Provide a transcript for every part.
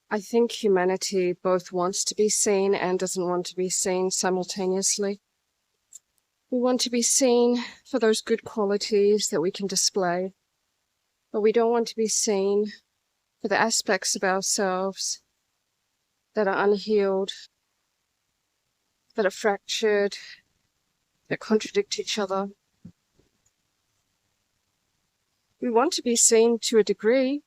I think humanity both wants to be seen and doesn't want to be seen simultaneously. We want to be seen for those good qualities that we can display, but we don't want to be seen for the aspects of ourselves that are unhealed, that are fractured, that contradict each other. We want to be seen to a degree,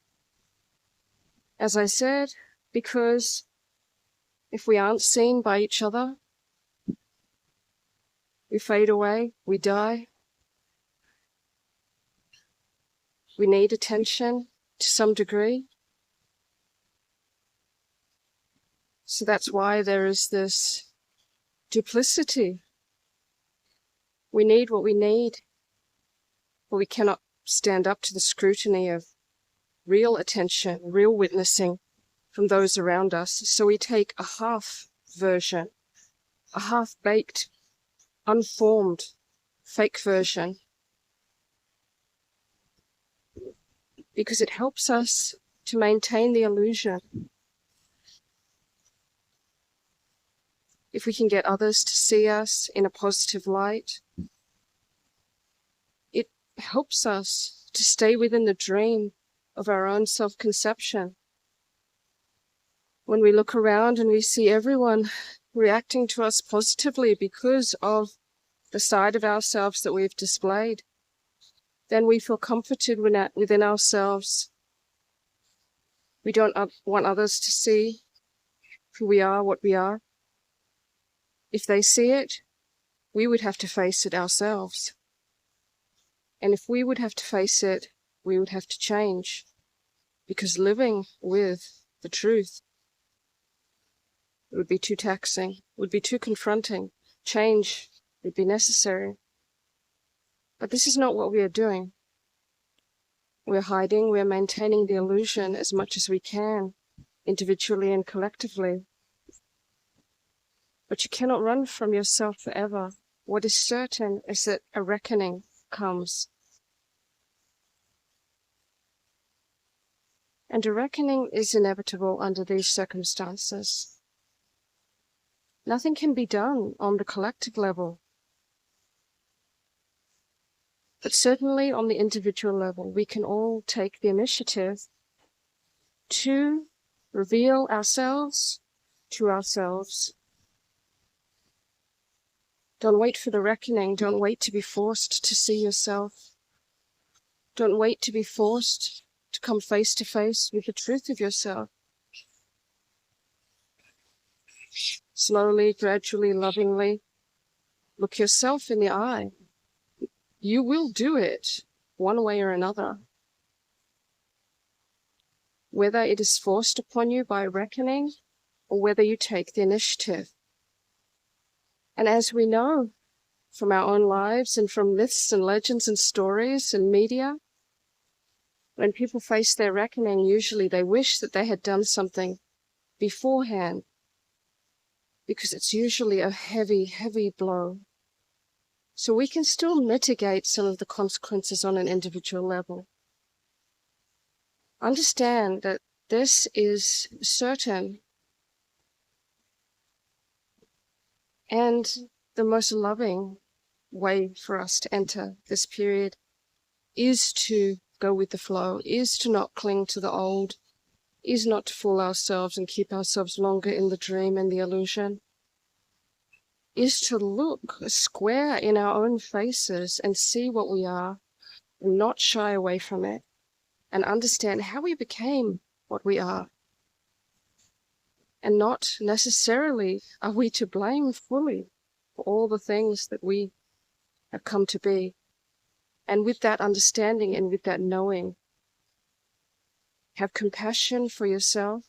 as I said, because if we aren't seen by each other, we fade away, we die. We need attention to some degree. So that's why there is this duplicity. We need what we need, but we cannot stand up to the scrutiny of real attention, real witnessing from those around us. So we take a half version, a half-baked, unformed, fake version, because it helps us to maintain the illusion. If we can get others to see us in a positive light, it helps us to stay within the dream of our own self-conception. When we look around and we see everyone reacting to us positively because of the side of ourselves that we've displayed, then we feel comforted within ourselves. We don't want others to see who we are, what we are. If they see it, we would have to face it ourselves. And if we would have to face it, we would have to change, because living with the truth, it would be too taxing, it would be too confronting. Change would be necessary. But this is not what we are doing. We're hiding, we're maintaining the illusion as much as we can, individually and collectively. But you cannot run from yourself forever. What is certain is that a reckoning comes. And a reckoning is inevitable under these circumstances. Nothing can be done on the collective level. But certainly on the individual level, we can all take the initiative to reveal ourselves to ourselves. Don't wait for the reckoning. Don't wait to be forced to see yourself. Don't wait to be forced to come face to face with the truth of yourself. Slowly, gradually, lovingly, look yourself in the eye. You will do it one way or another. Whether it is forced upon you by reckoning or whether you take the initiative. And as we know from our own lives and from myths and legends and stories and media, when people face their reckoning, usually they wish that they had done something beforehand, because it's usually a heavy, heavy blow. So we can still mitigate some of the consequences on an individual level. Understand that this is certain, and the most loving way for us to enter this period is to go with the flow, is to not cling to the old, is not to fool ourselves and keep ourselves longer in the dream and the illusion, is to look square in our own faces and see what we are and not shy away from it and understand how we became what we are. And not necessarily are we to blame fully for all the things that we have come to be. And with that understanding and with that knowing, have compassion for yourself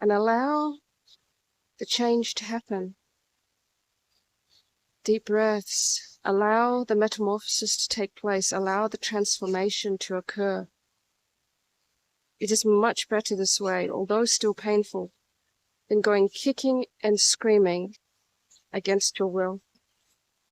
and allow the change to happen. Deep breaths. Allow the metamorphosis to take place. Allow the transformation to occur. It is much better this way, although still painful, than going kicking and screaming against your will.